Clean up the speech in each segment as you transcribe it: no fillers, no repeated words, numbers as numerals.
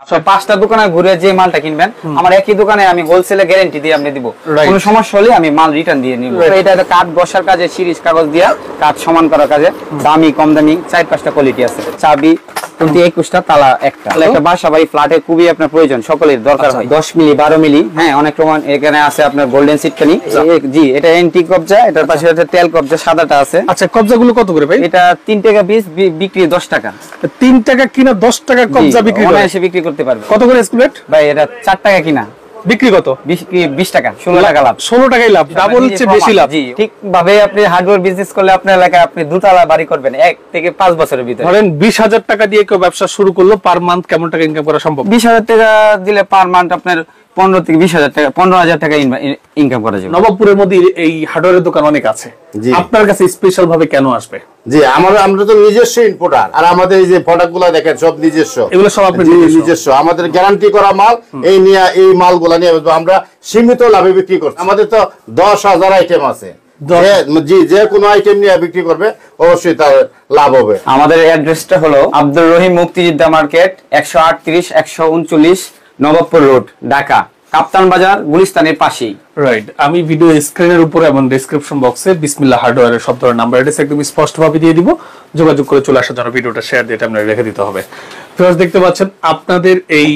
সব পাঁচটা দোকানে ঘুরে যে মালটা কিনবেন আমার একই দোকানে আমি হোলসেলে গ্যারান্টি দিয়ে আপনি দিব, কোনো সমস্যা হলে আমি মাল রিটার্ন দিয়ে নিব। এটা কাঠ বসার কাজে, সিরিজ কাগজ দিয়া কাঠ সমান করার কাজে, দামি কম দামি 4-5টা কোয়ালিটি আছে। চাবি 21টা, তালা একটা। একটা বাসা বাড়ি ফ্ল্যাটে খুবই আপনার প্রয়োজন, সকলের দরকার হয়। 10 মিলি 12 মিলি, হ্যাঁ অনেক রকম। এখানে আছে আপনার গোল্ডেন সিটকানি, জি এটা এন্টি কবজা, এটার পাশে একটা তেল কবজা সাদাটা আছে। আচ্ছা, কবজাগুলো কত করে ভাই? এটা 3 টাকা পিস, বিক্রি 10 টাকা। 3 টাকা কিনা 10 টাকা কবজা বিক্রি করে, এসে বিক্রি করতে পারবে। কত করে স্কুলেট ভাই? এটা 4 টাকা কিনা, বিক্রি কত? 20 টাকা, 16 টাকা লাভ। 16 টাকাই লাভ, ডাবল হচ্ছে বেশি লাভ। জি, ঠিক ভাবে আপনি হার্ডওয়্যার বিজনেস করলে আপনার এলাকায় আপনি দুতলা বাড়ি করবেন 1 থেকে 5 বছরের ভিতরে। ধরেন 20,000 টাকা দিয়ে কেউ ব্যবসা শুরু করলো, পার মান্থ কেমন টাকা ইনকাম করা সম্ভব? 20,000 টাকা দিলে পার মান্থ আপনার 15 থেকে 20,000 টাকা, 15,000 টাকা ইনকাম করা যাবে। নবাবপুরের মধ্যে এই হার্ডওয়্যারের দোকান অনেক আছে, আপনার কাছে স্পেশাল ভাবে কেন আসবে? জি, আমরা তো নিজস্ব ইম্পোর্টার, আর আমাদের এই যে প্রোডাক্টগুলো দেখেন সব নিজস্ব, এগুলো সব আপনি নিজস্ব। আমাদের গ্যারান্টি করা মাল, এই মালগুলো নিয়ে আমরা সীমিত লাভে বিক্রি করছি। আমাদের তো 10,000 আইটেম আছে, জি যে কোনো আইটেম নিয়ে বিক্রি করবে অবশ্যই তার লাভ হবে। আমাদের অ্যাড্রেসটা হলো আব্দুর রহিম মুক্তিযোদ্ধা মার্কেট, 138-139 নবাবপুর রোড, ঢাকা, কাপ্তান বাজার, গুলিস্তানের পাশেই। রাইট। আমি ভিডিও স্ক্রিনের উপরে এবং ডেসক্রিপশন বক্সে বিসমিল্লাহ হার্ডওয়্যারের সব ধরনের নাম্বার অ্যাড্রেস একদম স্পষ্টভাবে দিয়ে দিব, যোগাযোগ করে চলে আসার জন্য ভিডিওটা শেয়ার দিয়ে আপনারা রেখে দিতে হবে। ফিরোজ, দেখতে পাচ্ছেন আপনাদের এই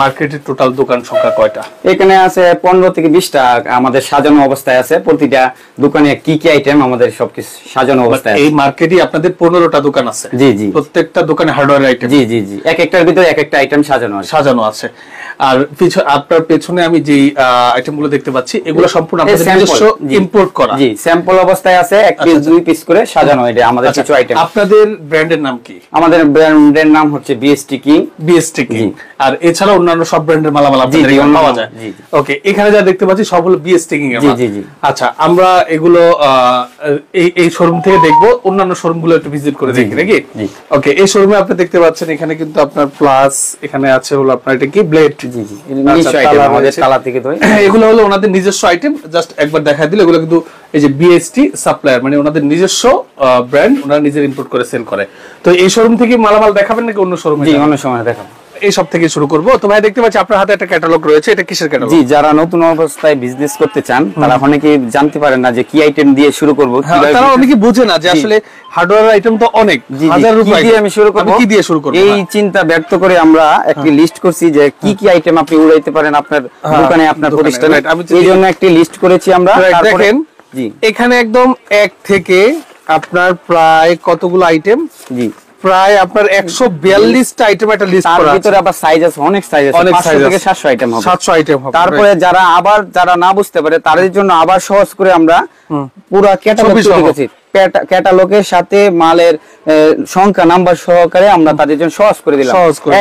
মার্কেটের টোটাল দোকান সংখ্যা কয়টা? এখানে আছে 15 থেকে 20টা আমাদের সাজানো অবস্থায় আছে। প্রতিটা দোকানে কি কি আইটেম আমাদের সবকিছু সাজানো অবস্থায় আছে। এই মার্কেটে আপনাদের 15টা দোকান আছে? জি জি, প্রত্যেকটা দোকানে হার্ডওয়্যার আইটেম? জি জি জি, এক একটার ভিতরে এক একটা আইটেম সাজানো আছে। আর আপনার পেছনে আমি যে আইটেমগুলো দেখতে পাচ্ছি এগুলো সম্পূর্ণ আপনাদের নিজস্ব ইম্পোর্ট করা? জি, স্যাম্পল অবস্থায় আছে, এক পিস 2 পিস করে সাজানো। এটা আমাদের কিছু আইটেম। আপনাদের ব্র্যান্ডের নাম কি? আমাদের ব্র্যান্ডের নাম হচ্ছে বিএসটি কিং। BST king. আর এছাড়া অন্যান্য সব ব্র্যান্ডের মালামাল আপনাদের এখানে পাওয়া যায়? ওকে, এখানে যা দেখতে পাচ্ছি সব হলো বিএসটি কিং এর মাল। জি জি। আচ্ছা, আমরা এগুলো এই শোরুম থেকে দেখবো, অন্যান্য শোরুমগুলো একটু ভিজিট করে দেখি নাকি? ওকে, এই শোরুমে আপনি দেখতে পাচ্ছেন এখানে কিন্তু আপনার প্লাস, এখানে আছে হলো আপনার এটা কি ব্লেড। জি জি, নিজস্ব আইটেম আমাদের কালা থেকে ধরে। এগুলো হলো ওনাদের নিজস্ব আইটেম, জাস্ট একবার দেখাই দিলে। এগুলো কিন্তু এই যে বিএসটি সাপ্লায়ার, মানে ওনাদের নিজস্ব ব্র্যান্ড, ওনারা নিজের ইম্পোর্ট করে সেল করে। তো এই শোরুম থেকে মালামাল দেখাবেন নাকি অন্য শোরুমে? জি, অন্য সময় দেখাবো। এই সব থেকে শুরু করব। তো ভাই, দেখতে পাচ্ছি আপনার হাতে একটা ক্যাটালগ রয়েছে, এটা কিসের ক্যাটালগ? জি, যারা নতুন অবস্থায় বিজনেস করতে চান তারা অনেকে জানতে পারেন না যে কি আইটেম দিয়ে শুরু করব। তারা অনেকে বুঝে না যে আসলে হার্ডওয়্যার আইটেম তো অনেক, হাজার রুপিয়া দিয়ে আমি শুরু করব, কি দিয়ে শুরু করব। এই চিন্তা ব্যক্ত করে আমরা একটি লিস্ট করছি যে কি কি আইটেম আপনি উড়াইতে পারেন আপনার দোকানে, আপনার প্রতিষ্ঠানে। এই জন্য একটি লিস্ট করেছি আমরা। দেখেন, জি এখানে একদম এক থেকে আপনার প্রায় কতগুলো আইটেম? জি, প্রায় আপনার 142টা আইটেম একটা লিস্ট করা আছে। তার ভিতরে আবার সাইজ আছে, অনেক সাইজ আছে, 500 থেকে 700 আইটেম হবে। 700 আইটেম হবে। তারপরে যারা না বুঝতে পারে তাদের জন্য আবার সহজ করে আমরা পুরো ক্যাটালগ তৈরি করেছি। ক্যাটালগের সাথে মালের সংখ্যা নাম্বার সহকারে আমরা তাদের জন্য সহজ করে দিলাম,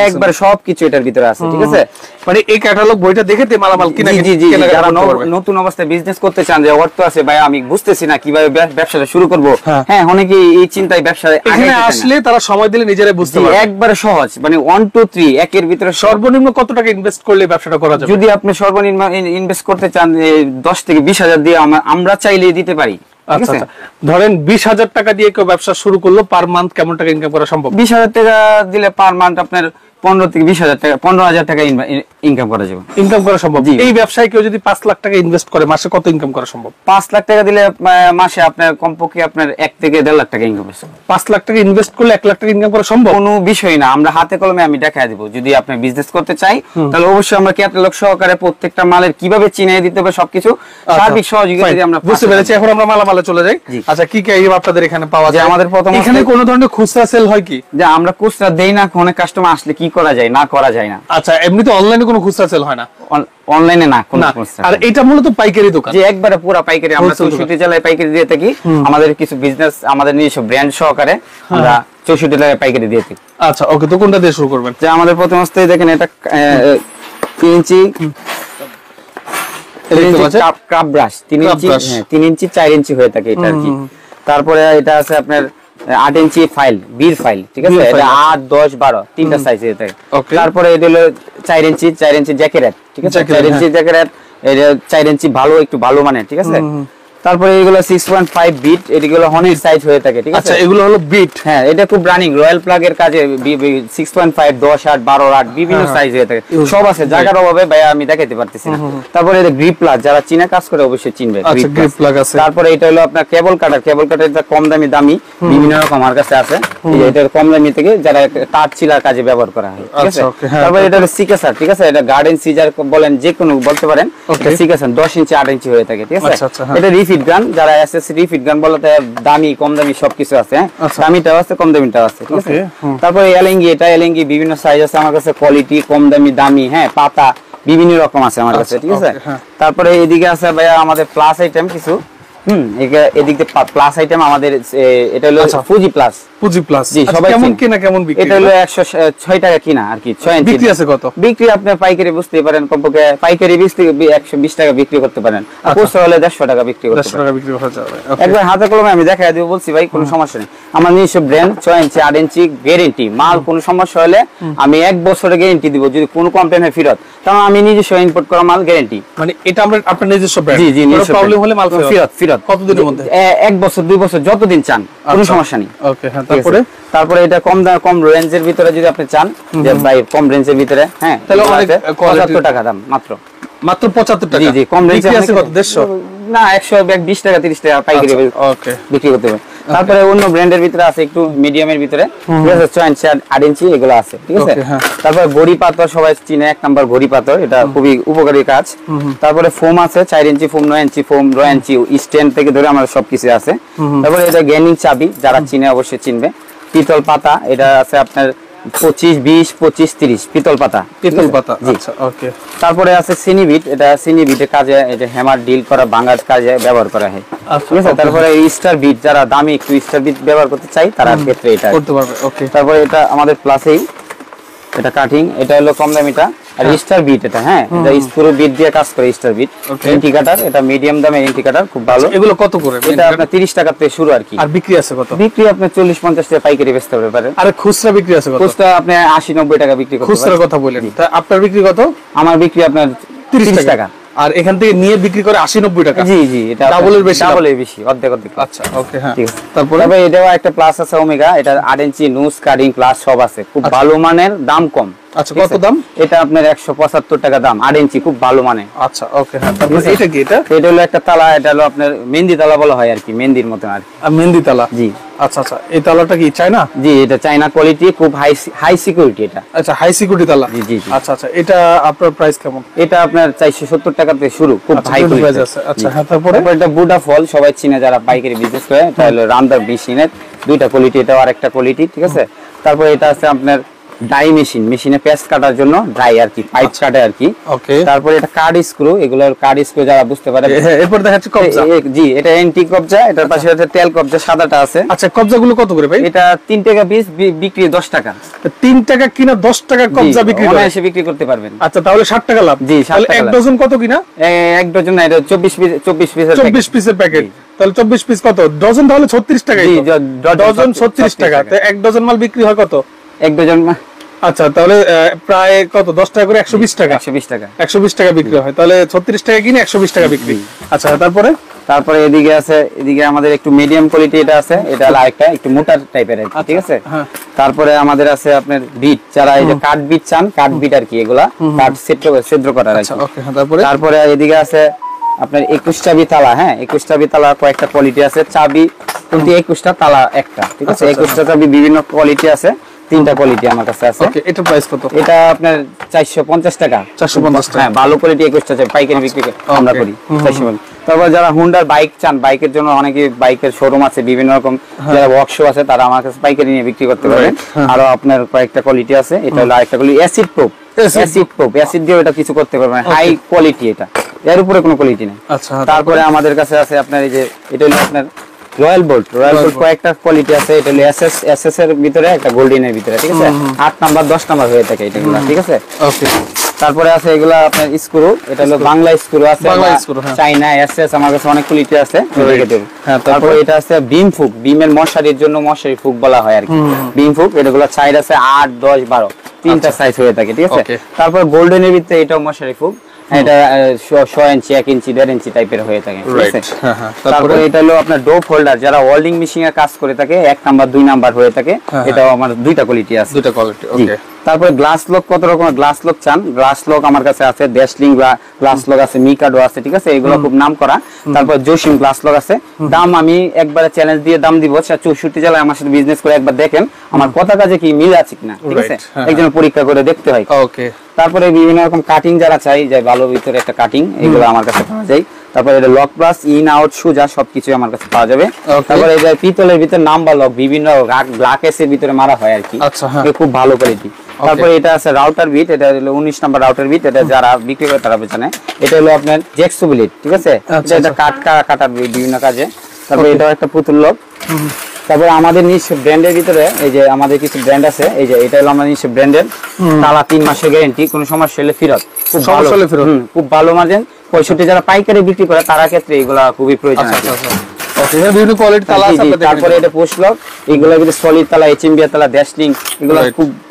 একবার সবকিছু এটার ভিতরে আছে। ঠিক আছে, মানে এই ক্যাটালগ বইটা দেখে তে মালামাল কিনা। জি জি, যারা নতুন অবস্থায় বিজনেস করতে চান, যে অর্থ আছে ভাই আমি বুঝতেছি না কিভাবে ব্যবসাটা শুরু করব, হ্যাঁ অনেকে এই চিন্তায় ব্যবসা এখানে আসলে তারা সময় দিলে নিজেরাই বুঝতে পারবে। একবারে সহজ, মানে 1 2 3 একের ভিতরে। সর্বনিম্ন কত টাকা ইনভেস্ট করলে ব্যবসাটা করা যাবে? যদি আপনি সর্বনিম্ন ইনভেস্ট করতে চান 10 থেকে 20,000 দিয়ে আমরা চাইলে দিতে পারি। আচ্ছা, ধরেন 20,000 টাকা দিয়ে কেউ ব্যবসা শুরু করলো, পার মান্থ কেমন টাকা ইনকাম করা সম্ভব? 20,000 টাকা দিলে পার মান্থ আপনার 15 থেকে 20,000 টাকা, 15,000 টাকা ইনকাম করা যাবে। ইনকাম করা সম্ভব। এই ব্যবসায় কেউ যদি 5 লাখ টাকা ইনভেস্ট করে, মাসে কত ইনকাম করা সম্ভব? 5 লাখ টাকা দিলে মাসে আপনার কমপক্ষে আপনার 1 থেকে 1.5 লাখ টাকা ইনকাম হবে। 5 লাখ টাকা ইনভেস্ট করলে 1 লাখ টাকা ইনকাম করা সম্ভব? কোনো বিষয় না, আমরা হাতে কলমে আমি দেখাই দেব। যদি আপনি বিজনেস করতে চাই তাহলে অবশ্যই আমরা ক্যাটালগ সহকারে প্রত্যেকটা মালের কিভাবে চিনিয়ে দিতে হবে সবকিছু সার্বিক সহযোগিতা দিয়ে আমরা। বুঝতে পেরেছি। এখন আমরা মালামালে চলে যাই। আচ্ছা, কি কি আইটেম আপনাদের এখানে পাওয়া যায়? আমাদের প্রথম এখানে কোন ধরনের খুচরা সেল হয় কি? যে আমরা খুচরা দেই না, অনেক কাস্টমার আসলে কি করা যায় না করা যায় না। আচ্ছা, এমনিতে অনলাইনে কোনো খুচরা সেল হয় না? অনলাইনে না কোনো খুচরা। আর এটা মূলত পাইকারি দোকান? যে একবারে পুরো পাইকারি। আমরা 64 জেলায় পাইকারি দিয়ে থাকি। আমাদের কিছু বিজনেস আমাদের নিজস্ব ব্র্যান্ড সহকারে আমরা 64 জেলায় পাইকারি দিয়ে থাকি। আচ্ছা, ওকে, তো কোনটা দিয়ে শুরু করবেন? যে আমাদের প্রথম অবস্থায় দেখেন এটা 3 ইঞ্চি কাপ ব্রাশ, 3 ইঞ্চি, হ্যাঁ 3 ইঞ্চি 4 ইঞ্চি হয়ে থাকে এটা আর কি। তারপরে এটা আছে আপনার 8 ইঞ্চি ফাইল, বীর ফাইল। ঠিক আছে, এটা 8 10 12 তিনটা সাইজ এর থাকে। তারপরে এটা হলো 4 ইঞ্চি জ্যাকেট। ঠিক আছে, 4 ইঞ্চি জ্যাকেট, এটা 4 ইঞ্চি ভালো, একটু ভালো মানে। ঠিক আছে, তারপরে এগুলো 6.5 বিট, এগুলো হনের সাইজ হয়ে থাকে, ঠিক আছে? আচ্ছা, এগুলো হলো বিট। হ্যাঁ, এটা খুব রানিং রয়্যাল প্লাগ এর কাজে 6.5, 10 8, 12 8 বিভিন্ন সাইজ হয়ে থাকে, সব আছে। জায়গার অভাবে ভাই আমি দেখাইতে পারতেছি না। তারপরে এটা গ্রিপ প্লাগ, যারা চীনা কাজ করে অবশ্যই চিনবে। আচ্ছা, গ্রিপ প্লাগ আছে। তারপরে এটা হলো আপনার কেবল কাটার, কেবল কাটার এটা কম দামি বিভিন্ন রকম আমার কাছে আছে। এটা কম দামি থেকে যারা তার চিলার কাজে ব্যবহার করা হয়, ঠিক আছে? তারপরে এটা হলো সিকেসার, ঠিক আছে? এটা গার্ডেন সিজার বলেন, যে কোনো বলতে পারেন। সিকেসার 10 ইঞ্চি 8 ইঞ্চি হয়ে থাকে, ঠিক আছে? এটা রিফিট গান, যারা এসএসসি রিফিট গান বলতে দামি কম দামি সবকিছু আছে। দামিটাও আছে, কম দামিটাও আছে, ঠিক আছে? তারপরে এলএনজি, এটা এলএনজি বিভিন্ন সাইজ আছে আমার কাছে, কোয়ালিটি কম দামি, হ্যাঁ, পাতা বিভিন্ন রকম আছে আমার কাছে, ঠিক আছে? তারপরে এদিকে আছে ভাইয়া আমাদের প্লাস আইটেম কিছু। এদিক দিয়ে প্লাস আইটেম আমাদের, এটা হলো ফুজি প্লাস। ফুজি প্লাস, জি, সবাই কেমন কিনা কেমন বিক্রি? এটা হলো 106 টাকা কিনা আর কি, 6 ইঞ্চি। বিক্রি আছে কত? বিক্রি আপনি পাইকারি বুঝতে পারেন, কমপক্ষে পাইকারি 120 টাকা বিক্রি করতে পারেন, আর খুচরা হলে 150 টাকা বিক্রি করতে পারেন। 150 টাকা বিক্রি করা যাবে। একবার হাতে কলমে আমি দেখাই দিব, বলছি ভাই কোনো সমস্যা নেই। আমার নিজস্ব ব্র্যান্ড, 6 ইঞ্চি 8 ইঞ্চি গ্যারান্টি মাল, কোনো সমস্যা হলে আমি 1 বছরের গ্যারান্টি দিব। যদি কোনো কমপ্লেন হয় ফেরত, কারণ আমি নিজস্ব ইম্পোর্ট করা মাল গ্যারান্টি। মানে এটা আমরা আপনার নিজস্ব ব্র্যান্ড? জি জি, নিজস্ব। প্রবলেম হলে মাল ফেরত। কতদিনের মধ্যে? 1 বছর 2 বছর যতদিন চান, কোনো সমস্যা নেই। ওকে, হ্যাঁ। তারপরে এটা কম রেঞ্জের ভিতরে যদি আপনি চান, যে ভাই কম রেঞ্জের ভিতরে, হ্যাঁ, তাহলে অনেক 75 টাকা দাম মাত্র 75 টাকা। জি জি, কম রেঞ্জে আছে কত? 150 না, 120 টাকা 30 টাকা পাইকারি ওকে বিক্রি করতে হবে। তারপরে অন্য ব্র্যান্ডের ভিতরে আছে একটু মিডিয়ামের ভিতরে, ঠিক আছে? 6 ইঞ্চি 8 ইঞ্চি এগুলো আছে, ঠিক আছে? তারপরে ঘড়ি পাথর সবাই চিনে, 1 নাম্বার ঘড়ি পাথর, এটা খুবই উপকারী কাজ। তারপরে ফোম আছে 4 ইঞ্চি ফোম, 9 ইঞ্চি ফোম, 9 ইঞ্চি স্ট্যান্ড থেকে ধরে আমাদের সবকিছু আছে। তারপরে এটা গেমিং চাবি, যারা চিনে অবশ্যই চিনবে। পিতল পাতা, এটা আছে আপনার 25, 20, 25, 30 পিতল পাতা। আচ্ছা, ওকে। তারপরে আছে সিনিবিট, এটা সিনিবিটের কাজে, এটা হ্যামার ডিল করা ভাঙার কাজে ব্যবহার করা হয়, ঠিক আছে? তারপরে স্টার বিট, যারা দামি একটু স্টার বিট ব্যবহার করতে চাই তার ক্ষেত্রে এটা করতে পারবে, ওকে। তারপরে এটা আমাদের প্লাসেই, এটা কাটিং, এটা হলো কম দামিটা। আর স্টার বিট, এটা হ্যাঁ, এটা স্ক্রু বিট দিয়ে কাজ করে স্টার বিট। ইন্ডিকেটর, এটা মিডিয়াম দামের ইন্ডিকেটর, খুব ভালো। এগুলো কত করে? এটা আপনার 30 টাকা থেকে শুরু আর কি। আর বিক্রি আছে কত? বিক্রি আপনি 40-50 টাকা পাইকারি বেচতে পারেন। আর খুচরা বিক্রি আছে কত? খুচরা আপনি 80-90 টাকা বিক্রি করতে পারেন। খুচরা কথা বলেন, তা আপনার বিক্রি কত? আমার বিক্রি আপনার 30 টাকা। আর এখান থেকে নিয়ে বিক্রি করে 80-90 টাকা। জি জি, এটা ডাবলের বেশি, ডাবলের বেশি, অর্ধেক। আচ্ছা, ওকে, হ্যাঁ। ঠিক আছে। তারপরে এটাও একটা প্লাস আছে ওমেগা, এটা 8 ইঞ্চি নুজ কাটিং প্লাস সব আছে, খুব ভালো মানের, দাম কম। আচ্ছা, কত দাম? এটা আপনার 175 টাকা দাম, 8 ইঞ্চি, খুব ভালো মানে। আচ্ছা, ওকে, হ্যাঁ। তারপরে এটা কি? এটা হলো একটা তালা, এটা হলো আপনার মেহেন্দি তালা বলা হয় আর কি, মেহেন্দির মতো আর কি। মেহেন্দি তালা, জি। আচ্ছা, এই তালাটা কি চায়না? জি, এটা চায়না কোয়ালিটি, খুব হাই সিকিউরিটি এটা। আচ্ছা, হাই সিকিউরিটি তালা। জি জি। আচ্ছা, এটা আপনার প্রাইস কেমন? এটা আপনার 470 টাকা থেকে শুরু, খুব হাই প্রাইস আছে। আচ্ছা, হ্যাঁ। তারপরে এটা বুডা ফল, সবাই চিনে যারা পাইকারি বিজনেস করে, এটা হলো রামদার মেশিনের দুইটা কোয়ালিটি, এটা আর একটা কোয়ালিটি, ঠিক আছে? তারপরে এটা আছে আপনার ডাই মেশিন, মেশিনে পেস্ট কাটার জন্য ড্রাই আর কি, পাইপ কাটে আর কি। ওকে। তারপরে এটা কার্ড স্ক্রু, এগুলোর কার্ড স্ক্রু যারা বুঝতে পারে। এরপর দেখাচ্ছি কবজা। জি, এটা এন্টি কবজা, এটার পাশে আছে তেল কবজা, সাদাটা আছে। আচ্ছা, কবজাগুলো কত করে ভাই? এটা 3 টাকা পিস, বিক্রি 10 টাকা। 3 টাকা কিনা 10 টাকা কবজা বিক্রি করে এসে বিক্রি করতে পারবেন। আচ্ছা, তাহলে 60 টাকা লাভ। জি, 60 টাকা। এক ডজন কত কিনা? এক ডজন না, এটা 24 পিসের প্যাকেট। তাহলে 24 পিস কত? ডজন তাহলে 36 টাকা। জি, ডজন 36 টাকা। তো এক ডজন মাল বিক্রি হয় কত? এক ডজন। আচ্ছা, তাহলে প্রায় কত? 10 টাকা করে 120 টাকা। 120 টাকা। 120 টাকা বিক্রি হয়, তাহলে 36 টাকা কিনে 120 টাকা বিক্রি। আচ্ছা, তারপরে এদিকে আছে, এদিকে আমাদের একটু মিডিয়াম কোয়ালিটি এটা আছে, এটা হলো আরেকটা একটু মোটা টাইপের, ঠিক আছে? তারপরে আমাদের আছে আপনার বিট, যারা এই যে কাট বিট চান, কাট বিট আর কি, এগুলা কাট ছিদ্র করার আর কি। তারপরে এদিকে আছে আপনার 21 চাবি তালা, হ্যাঁ, 21 চাবি তালা কয়েকটা কোয়ালিটি আছে, চাবি কিন্তু 21টা তালা একটা, ঠিক আছে? 21টা চাবি বিভিন্ন কোয়ালিটি আছে, 3টা কোয়ালিটি আমার কাছে আছে। ওকে, এটা প্রাইস কত? এটা আপনার 450 টাকা। 450 টাকা, হ্যাঁ, ভালো কোয়ালিটি 21টা চাবি পাইকারি বিক্রি আমরা করি 450। তারপর যারা হুন্ডার বাইক চান, বাইকের জন্য অনেকে বাইকের শোরুম আছে, বিভিন্ন রকম যারা ওয়ার্কশপ আছে, তারা আমার কাছে পাইকারি নিয়ে বিক্রি করতে পারবেন। আরো আপনার কয়েকটা কোয়ালিটি আছে, এটা হলো আরেকটা কোয়ালিটি অ্যাসিড প্রুফ, অ্যাসিড দিয়ে এটা কিছু করতে পারবেন, হাই কোয়ালিটি, এটা এর উপরে কোনো কোয়ালিটি নেই। আচ্ছা, তারপরে আমাদের কাছে আছে আপনার এই যে, এটা হলো আপনার রয়্যাল বোল্ট কয়েকটা কোয়ালিটি আছে, এটা হলো এসএস এর ভিতরে, একটা গোল্ডেনের ভিতরে, ঠিক আছে? 8 নাম্বার 10 নাম্বার হয়ে থাকে এটাগুলো, ঠিক আছে? ওকে। তারপরে আছে এগুলা আপনার স্ক্রু, এটা হলো বাংলা স্ক্রু আছে, চাইনা এসএস, আমার কাছে অনেক কোয়ালিটি আছে। তারপরে এটা আছে বিম ফুক, বিমের মশারির জন্য মশারি ফুক বলা হয় আর কি, বিম ফুক, এটাগুলো সাইজ আছে 8, 10, 12 তিনটা সাইজ হয়ে থাকে, ঠিক আছে? তারপর গোল্ডেনের ভিতরে এটাও মশারি ফুক, এটা 100 ইঞ্চি 1 ইঞ্চি 1.5 ইঞ্চি টাইপের হয়ে থাকে, ঠিক আছে। তারপরে তারপরে এটা হলো আপনার ডোপ হোল্ডার, যারা ওয়েল্ডিং মেশিনে কাজ করে থাকে 1 নাম্বার 2 নাম্বার হয়ে থাকে, এটাও আমার দুইটা কোয়ালিটি আছে। দুইটা কোয়ালিটি, ওকে। তারপরে গ্লাস লক, কত রকমের গ্লাস লক চান, গ্লাস লক আমার কাছে আছে, ড্যাশলিং গ্লাস লক আছে, মিকাডো আছে, ঠিক আছে, এগুলো খুব নাম করা। তারপর জসিম গ্লাস লক আছে। দাম আমি একবারে চ্যালেঞ্জ দিয়ে দাম দিব, 64 জেলায় আমার সাথে বিজনেস করে একবার দেখেন আমার কথা কাজে কি মিল আছে কিনা, ঠিক আছে, একজন পরীক্ষা করে দেখতে হয়, ওকে। তারপরে বিভিন্ন রকম কাটিং যারা চাই, যে ভালো ভিতরে একটা কাটিং, এগুলো আমার কাছে পাওয়া যায়। তারপরে এটা লক প্লাস ইন আউট সুজা সবকিছু আমার কাছে পাওয়া যাবে। তারপরে এই যে পিতলের ভিতরে নাম্বার লক, বিভিন্ন গ্লাস এর ভিতরে মারা হয় আর কি, খুব ভালো কোয়ালিটি। তারপরে এটা আছে রাউটার বিট, এটা হলো 19 নাম্বার রাউটার বিট, এটা যারা বিক্রি করে তারা জানে। এটা হলো আপনার জেক্সো বিট, ঠিক আছে, এটা কাটার বিভিন্ন কাজে। তারপরে এটাও একটা পুতুল লক। তারপরে আমাদের নিজ ব্র্যান্ডের ভিতরে এই যে আমাদের কিছু ব্র্যান্ড আছে, এই যে এটা হলো আমাদের নিজ ব্র্যান্ডের, তালা 3 মাসের গ্যারান্টি, কোনো সমস্যা হলে ফেরত, খুব ভালো, খুব ভালো মার্জিন। 65 যারা পাইকারি বিক্রি করে তারা ক্ষেত্রে এগুলা খুবই প্রয়োজন। বিভিন্ন কোয়ালিটি তালা আছে। তারপরে এটা পোস্ট লক, এগুলা কিন্তু সলিড তালা, এইচএমবি তালা, ড্যাশলিং, এগুলো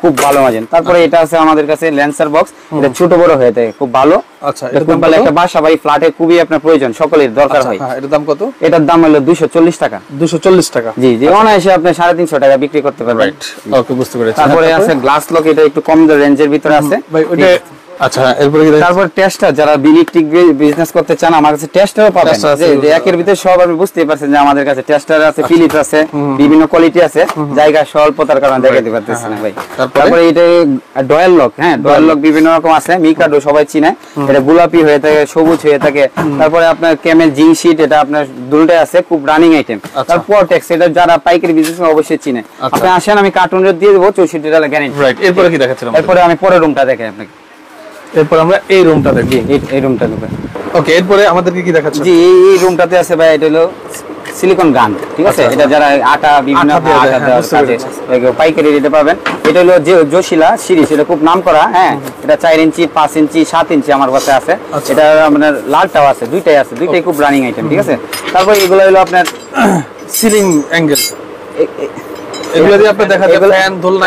খুব ভালো মার্জিন। তারপরে এটা আছে আমাদের কাছে ল্যান্সার বক্স, এটা ছোট বড় হয়ে থাকে, খুব ভালো। আচ্ছা, এটা খুব ভালো একটা বাসা বাড়ি ফ্ল্যাটে খুবই আপনার প্রয়োজন, সকলের দরকার হয়। এটার দাম কত? এটার দাম হলো 240 টাকা। 240 টাকা, জি জি, অনায়াসে আপনি 350 টাকা বিক্রি করতে পারবেন। রাইট, ওকে, বুঝতে পেরেছি। তারপরে আছে গ্লাস লক, এটা একটু কম রেঞ্জের ভিতরে আছে ভাই ওটা। আচ্ছা, এরপরে কি? তারপর টেস্টার, যারা ইলেকট্রিক বিজনেস করতে চান আমার কাছে টেস্টারও পাবেন, যে একের ভিতরে সব আপনি বুঝতেই পারছেন যে আমাদের কাছে টেস্টার আছে, ফিলিপস আছে, বিভিন্ন কোয়ালিটি আছে, জায়গা স্বল্পতার কারণে দেখাতে পারতেছি না ভাই। তারপরে এটা ডয়েল লক, হ্যাঁ ডয়েল লক বিভিন্ন রকম আছে, মিকাডো সবাই চিনে, এটা গোলাপি হয়ে থাকে, সবুজ হয়ে থাকে। তারপরে আপনার ক্যামেল জিং শীট, এটা আপনার দুলটাই আছে, খুব রানিং আইটেম। তারপর টেক্স, এটা যারা পাইকারি বিজনেস অবশ্যই চিনে। আপনি আসেন, আমি কার্টুন রেট দিয়ে দেবো 64 টাকা গ্যারান্টি। রাইট, এরপরে কি দেখাচ্ছিলাম? এরপরে আমি পরের রুমটা দেখাই আপনাকে। এরপর আমরা এই রুমটা দেখি, এই রুমটা দেখবেন। ওকে, এরপরে আমাদেরকে কি দেখাচ্ছেন? জি, এই রুমটাতে আছে ভাই, এটা হলো সিলিকন গান, ঠিক আছে, এটা যারা আটা বিভিন্ন পাইকারি রেটে পাবেন। এটা হলো যে জোশিলা সিরিজ, এটা খুব নাম করা, হ্যাঁ, এটা 4 ইঞ্চি 5 ইঞ্চি 7 ইঞ্চি আমার কাছে আছে। এটা আপনার লালটাও আছে, দুইটাই আছে, দুইটাই খুব রানিং আইটেম, ঠিক আছে। তারপর এগুলো হলো আপনার সিলিং অ্যাঙ্গেল, এগুলো দিয়ে আপনি দেখা যায় ফ্যান দোলনা,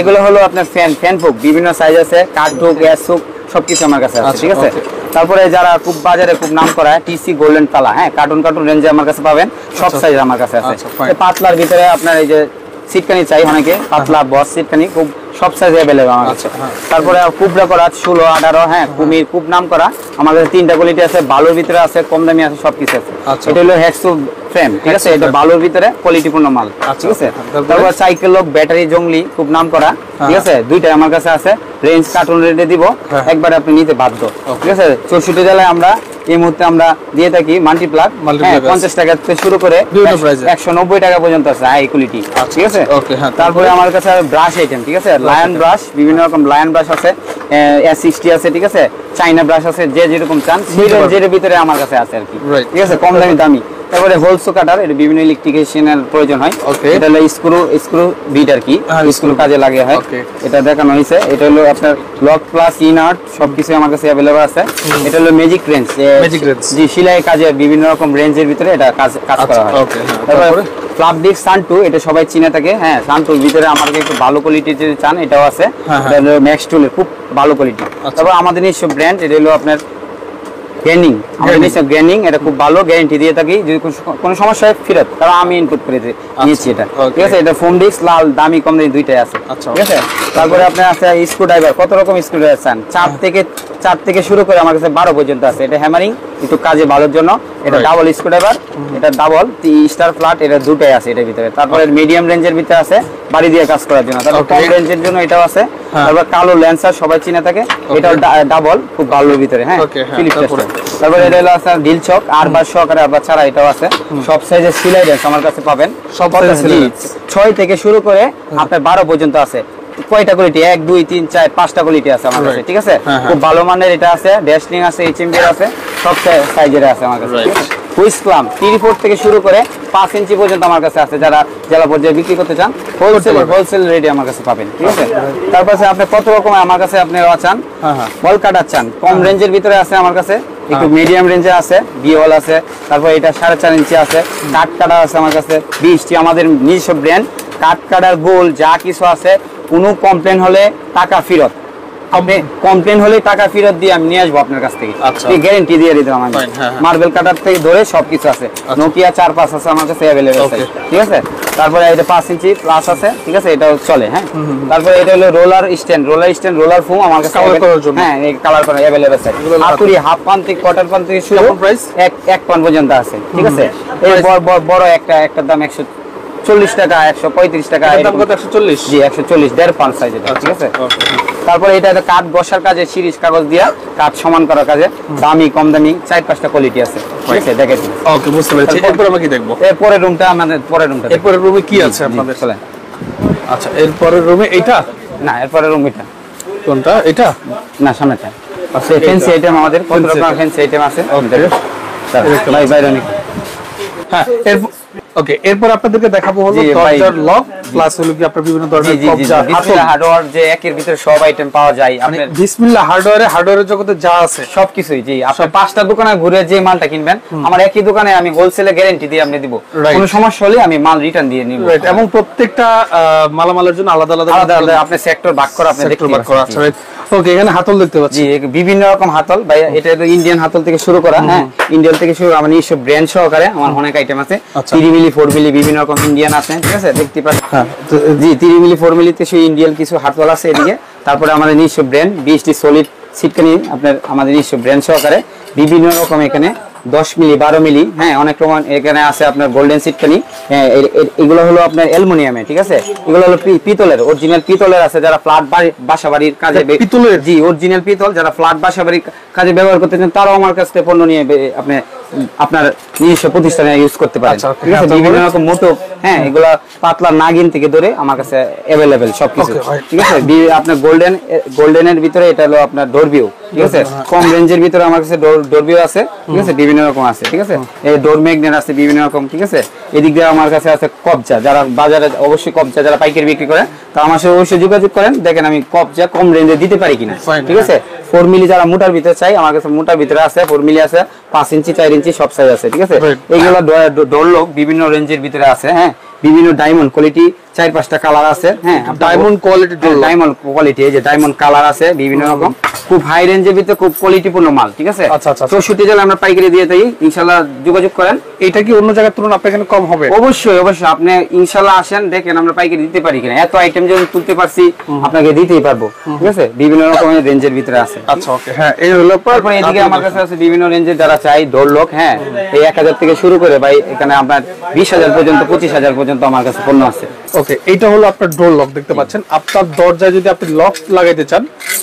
এগুলো হলো আপনার ফ্যান হুক, বিভিন্ন সাইজ আছে, কাঠ হুক, গ্যাস হুক, সবকিছু আমার কাছে আছে, ঠিক আছে। তারপরে যারা খুব বাজারে খুব নাম করা টিসি গোল্ডেন তালা, হ্যাঁ, কার্টুন রেঞ্জে আমার কাছে পাবেন, সব সাইজ আমার কাছে আছে। পাতলার ভিতরে আপনার এই যে সিটকানি চাই অনেকে, পাতলা বস সিটকানি, খুব সব সাইজ अवेलेबल আমার কাছে। তারপরে কুবরা করা 16 18, হ্যাঁ, কুমির খুব নাম করা আমার কাছে 3টা কোয়ালিটি আছে, ভালোর ভিতরে আছে, কম দামি আছে, সবকিছু আছে। এটা হলো হেক্সো ফ্রেম, ঠিক আছে, এটা ভালোর ভিতরে কোয়ালিটিপূর্ণ মাল, ঠিক আছে। তারপর সাইকেল লক, ব্যাটারি জংলি খুব নাম করা, ঠিক আছে, দুইটাই আমার কাছে আছে। রেঞ্জ কার্টুন রেটে দিব, একবার আপনি নিতে বাধ্য, ঠিক আছে। 64 জেলায় আমরা এই মুহূর্তে আমরা দিয়ে থাকি মাল্টিপ্লাগ, 50 টাকা থেকে শুরু করে 190 টাকা পর্যন্ত আছে হাই কোয়ালিটি, ঠিক আছে। তারপরে আমার কাছে ব্রাশ আইটেম, ঠিক আছে, লায়ন ব্রাশ, বিভিন্ন রকম লায়ন ব্রাশ আছে, S60 আছে, ঠিক আছে, চাইনা ব্রাশ আছে, যে যেরকম চান সেই রেঞ্জের ভিতরে আমার কাছে আছে আর কি, ঠিক আছে, কম দামি। তারপরে হোলসো কাটার, এটা বিভিন্ন ইলেকট্রিশিয়ানের প্রয়োজন হয়, এটা হলো স্ক্রু বিট আর কি, স্ক্রু কাজে লাগে হয়, এটা দেখানো হয়েছে। এটা হলো আপনার লক প্লাস ইন আউট সবকিছু আমার কাছে अवेलेबल আছে। এটা হলো ম্যাজিক রেঞ্জ, জি, সেলাই কাজে বিভিন্ন রকম রেঞ্জের ভিতরে এটা কাজ করা হয়। তারপরে ফ্লাপ ডিক সান2, এটা সবাই চিনে থাকে, হ্যাঁ, সান2 ভিতরে আমাদের একটু ভালো কোয়ালিটি যদি চান এটাও আছে, এটা হলো ম্যাক্স টুলের খুব ভালো কোয়ালিটি। তারপর আমাদের নিজস্ব ব্র্যান্ড, এটা হলো আপনার গ্যানিং, আমাদের নিজস্ব গ্যানিং, এটা খুব ভালো গ্যারান্টি দিয়ে থাকি, যদি কোনো সমস্যা হয় ফেরত, কারণ আমি ইনপুট করে নিয়েছি এটা, ঠিক আছে। এটা ফোম ডিস্ক লাল দামি কম দামি দুইটাই আছে, ঠিক আছে। তারপরে আপনার আছে স্ক্রু ড্রাইভার, কত রকম স্ক্রু ড্রাইভার চান, 4 থেকে শুরু করে আমার কাছে 12 পর্যন্ত আছে। এটা হ্যামারিং একটু কাজে ভালোর জন্য, এটা ডাবল স্ক্রু ড্রাইভার, এটা ডাবল স্টার ফ্ল্যাট, এটা দুটাই আছে এটার ভিতরে। তারপরে মিডিয়াম রেঞ্জের ভিতরে আছে বাড়ি দিয়ে কাজ করার জন্য, তারপর কম রেঞ্জের জন্য এটাও আছে। তারপর কালো ল্যান্সার সবাই চিনে থাকে, এটাও ডাবল খুব ভালোর ভিতরে, হ্যাঁ, ফিলিপস। তারপরে এটা হলো আছে ডিল চক, আর বার সহকারে আর ছাড়া এটাও আছে, সব সাইজের সিলাই ড্রেস আমার কাছে পাবেন, সব 6 থেকে শুরু করে আপনার 12 পর্যন্ত আছে। কয়টা কোয়ালিটি, 1 2 3 4 5টা কোয়ালিটি আছে আমার কাছে, ঠিক আছে, খুব ভালো মানের এটা আছে, ড্যাশলিং আছে, এইচএমবি আছে, সব সাইজের আছে আমার কাছে। হুইস ক্লাম 34 থেকে শুরু করে 5 ইঞ্চি পর্যন্ত আমার কাছে আছে, যারা জেলা পর্যায়ে বিক্রি করতে চান হোলসেল রেটে আমার কাছে পাবেন, ঠিক আছে। তারপর আপনি কত রকম আমার কাছে আপনি চান, বল কাটার চান, কম রেঞ্জের ভিতরে আছে আমার কাছে, একটু মিডিয়াম রেঞ্জে আছে, বিওল আছে, তারপর এটা 4.5 ইঞ্চি আছে, কাট কাটা আছে আমার কাছে 20টি, আমাদের নিজস্ব ব্র্যান্ড, কাট কাটার গোল যা কিছু আছে, কোনো কমপ্লেন হলে টাকা ফেরত, আপনি কমপ্লেন হলে টাকা ফেরত দিয়ে আমি নিয়ে আসবো আপনার কাছ থেকে, গ্যারান্টি দিয়ে দিলাম আমি। মার্বেল কাটার থেকে ধরে সবকিছু আছে, নোকিয়া 4-5 আছে আমার কাছে অ্যাভেলেবল আছে, ঠিক আছে। তারপরে এটা 5 ইঞ্চি প্লাস আছে, ঠিক আছে, এটাও চলে। হ্যাঁ, তারপরে এটা হলো রোলার স্ট্যান্ড, রোলার ফোম আমার কাছে কালার করার জন্য, হ্যাঁ এই কালার করা অ্যাভেলেবল আছে। হাতুড়ি হাফ পান থেকে কোয়ার্টার পান থেকে শুরু প্রাইস 1 পান পর্যন্ত আছে, ঠিক আছে। এই বড় একটার দাম 140 টাকা, 135 টাকা, দাম কত? 140? জি 140, 1.5 পান সাইজ এটা, ঠিক আছে। তারপরে এটা কাঠ বসার কাজে সিরিজ কাগজ দিয়া কাঠ সমান করার কাজে, দামি কম দামি 4-5টা কোয়ালিটি আছে, ঠিক আছে। দেখেন, ওকে, বুঝতে পেরেছি। এরপর আমরা কি দেখবো? এরপরের রুমটা আমাদের পরের রুমটা, এরপরের রুমে কি আছে আপনাদের? চলেন। আচ্ছা, এরপরের রুমে এইটা না, এরপরের রুম এটা কোনটা? এটা না, সামনেটা। আচ্ছা, ফ্যান্সি আইটেম আমাদের কত রকম ফ্যান্সি আইটেম আছে। ভাই বাইরে অনেক। হ্যাঁ, ওকে, এরপর আপনাদেরকে দেখাবো হলো দরজার লক প্লাস হলো কি আপনার বিভিন্ন ধরনের কবজা, বিসমিল্লাহ হার্ডওয়্যার, যে একের ভিতরে সব আইটেম পাওয়া যায়। আপনার বিসমিল্লাহ হার্ডওয়্যারের জগতে যা আছে সবকিছুই। জি, আপনি 5টা দোকানে ঘুরে যে মালটা কিনবেন, আমার একই দোকানে আমি হোলসেলে গ্যারান্টি দিয়ে আপনি দিব। কোনো সমস্যা হলে আমি মাল রিটার্ন দিয়ে নিব। এবং প্রত্যেকটা মালামালের জন্য আলাদা আলাদা আপনি সেক্টর ভাগ করা, আপনি দেখতে পাচ্ছেন। ওকে, এখানে হাতল দেখতে পাচ্ছি, বিভিন্ন রকম হাতল ভাই। এটা তো ইন্ডিয়ান হাতল থেকে শুরু করা, হ্যাঁ, ইন্ডিয়ান থেকে শুরু, আমার নিজস্ব ব্র্যান্ড সহকারে আমার অনেক আইটেম আছে। 3 মিলি 4 মিলি বিভিন্ন রকম ইন্ডিয়ান আছে, ঠিক আছে, দেখতে পাচ্ছেন। জি, 3 মিলি 4 মিলিতে সেই ইন্ডিয়ান কিছু হাতল আছে এদিকে। তারপরে আমাদের নিজস্ব ব্র্যান্ড 20টি সলিড সিটকানি, আপনার আমাদের নিজস্ব ব্র্যান্ড সহকারে বিভিন্ন রকম এখানে 10 মিলি 12 মিলি, হ্যাঁ, অনেক রকম এখানে আছে আপনার গোল্ডেন সিটকানি। হ্যাঁ, এগুলো হলো আপনার অ্যালুমিনিয়ামে, ঠিক আছে। এগুলো হলো পিতলের, অরিজিনাল পিতলের আছে, যারা ফ্ল্যাট বাসাবাড়ির কাজে পিতলের, জি অরিজিনাল পিতল, যারা ফ্ল্যাট বাসাবাড়ির কাজে ব্যবহার করতে চান তারাও আমার কাছ থেকে পণ্য নিয়ে আপনি আপনার নিজস্ব প্রতিষ্ঠানে ইউজ করতে পারেন, ঠিক আছে। বিভিন্ন রকম মোটক, হ্যাঁ, এগুলা পাতলা নাগিন থেকে ধরে আমার কাছে অ্যাভেলেবেল সবকিছু, ঠিক আছে। আপনার গোল্ডেনের ভিতরে এটা হলো আপনার ডোরভিউ, ঠিক আছে। কম রেঞ্জের ভিতরে আমার কাছে ডোরভিউ আছে, ঠিক আছে, বিভিন্ন রকম আছে, ঠিক আছে। এই ডোর ম্যাগনেট আছে বিভিন্ন রকম, ঠিক আছে। এদিক দিয়ে আমার কাছে আছে কবজা, যারা বাজারে অবশ্যই কবজা যারা পাইকারি বিক্রি করে তা আমার সাথে অবশ্যই যোগাযোগ করেন, দেখেন আমি কবজা কম রেঞ্জে দিতে পারি কিনা, ঠিক আছে। 4 মিলি যারা মোটার ভিতরে চাই, আমার কাছে মোটার ভিতরে আছে, 4 মিলি আছে, 5 ইঞ্চি 4 ইঞ্চি সব সাইজ আছে, ঠিক আছে। এইগুলো ডোর লক বিভিন্ন রেঞ্জের ভিতরে আছে, হ্যাঁ, বিভিন্ন ডায়মন্ড কোয়ালিটি 4-5টা কালার আছে, হ্যাঁ, ডায়মন্ড কোয়ালিটি, এই যে ডায়মন্ড কালার আছে বিভিন্ন রকম, খুব হাই রেঞ্জের ভিতরে খুব কোয়ালিটিপূর্ণ মাল, ঠিক আছে। 64 জেলা আমরা পাইকারি দিয়ে থাকি, ইনশাআল্লাহ যোগাযোগ করেন। এটা কি অন্য জায়গার তুলনায় আপনার এখানে কম হবে? অবশ্যই আপনি ইনশাআল্লাহ আসেন, দেখেন আমরা পাইকারি দিতে পারি কিনা। এত আইটেম যখন তুলতে পারছি আপনাকে দিতেই পারবো, ঠিক আছে, বিভিন্ন রকমের রেঞ্জের ভিতরে আছে। আচ্ছা, ওকে, হ্যাঁ, এই হলো। তারপরে এদিকে আমার কাছে আছে বিভিন্ন রেঞ্জের যারা চাই ডোর লক, হ্যাঁ, এই 1000 থেকে শুরু করে ভাই এখানে আপনার 20,000 পর্যন্ত 25,000 পর্যন্ত আমার কাছে পণ্য আছে। ওকে, এইটা হলো আপনার ডোর লক দেখতে পাচ্ছেন। আপনার দরজায় যদি আপনি লক লাগাইতে চান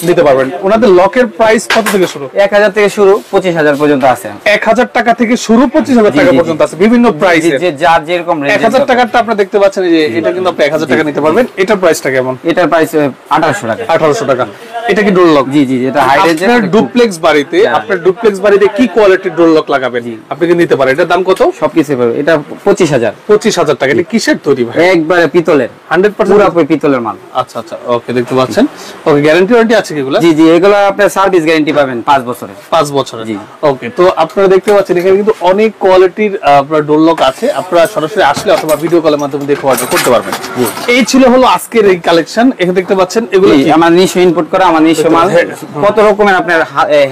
দিতে পারবেন। ওনাদের লকের প্রাইস কত থেকে শুরু? 1000 থেকে শুরু 25,000 পর্যন্ত আছে। 1000 টাকা থেকে শুরু 25,000 টাকা পর্যন্ত আছে বিভিন্ন প্রাইসে, যে যার যেরকম রেঞ্জ। 1000 টাকাটা আপনি দেখতে পাচ্ছেন যে এটা কিন্তু আপনি 1000 টাকা নিতে পারবেন। এটার প্রাইসটা কেমন? এটার প্রাইস 1800 টাকা। 1800 টাকা। এটা কি ডোর লক? জি, এটা হাই রেঞ্জের। আপনার ডুপ্লেক্স বাড়িতে কি কোয়ালিটির ডোর লক লাগাবেন আপনি কি নিতে পারেন? এটার দাম কত? সবকিছু পাবে। এটা 25,000 টাকা। এটা কিসের তৈরি ভাই? একবারে পিতলের, 100% পুরোপুরি পিতলের মাল। আচ্ছা, ওকে, দেখতে পাচ্ছেন। ওকে, গ্যারান্টি ওয়ারেন্টি আছে কি এগুলা? জি, এগুলা আপনার সার্ভিস গ্যারান্টি পাবেন 5 বছরের। 5 বছরের, জি। ওকে, তো আপনারা দেখতে পাচ্ছেন এখানে কিন্তু অনেক কোয়ালিটির আপনার ডোর লক আছে। আপনারা সরাসরি আসলে অথবা ভিডিও কলের মাধ্যমে দেখে অর্ডার করতে পারবেন। এই ছিল হলো আজকের এই কালেকশন। এখানে দেখতে পাচ্ছেন এগুলো আমার নিজস্ব ইনপুট করা, আমার নিজস্ব মাল। কত রকমের আপনার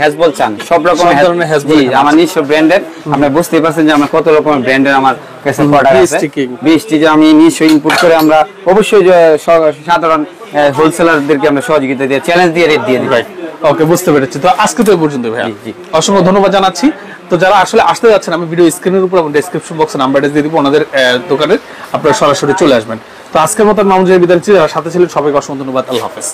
হ্যাজবল চান, সব রকমের হ্যাজবল, আমার নিজস্ব ব্র্যান্ডের। আপনি বুঝতেই পারছেন যে আমার কত রকমের ব্র্যান্ডের আমার কাছে প্রোডাক্ট আছে। 20টি যে আমি নিজস্ব ইনপুট করে আমরা অবশ্যই সাধারণ হোলসেলারদেরকে আমরা সহযোগিতা দিয়ে চ্যালেঞ্জ দিয়ে রেট দিয়ে দিই। ওকে, বুঝতে পেরেছি। তো আজকে তো এই পর্যন্ত ভাই, অসংখ্য ধন্যবাদ জানাচ্ছি। তো যারা আসলে আসতে যাচ্ছেন, আমি ভিডিও স্ক্রিনের উপর এবং ডেসক্রিপশন বক্সে নাম্বারটা দিয়ে দিব ওনাদের দোকানের, আপনারা সরাসরি চলে আসবেন। তো আজকের মতো মামুন বিদায় নিচ্ছি। যারা সাথে ছিলেন সবাইকে অসংখ্য ধন্যবাদ। আল্লাহ হাফেজ।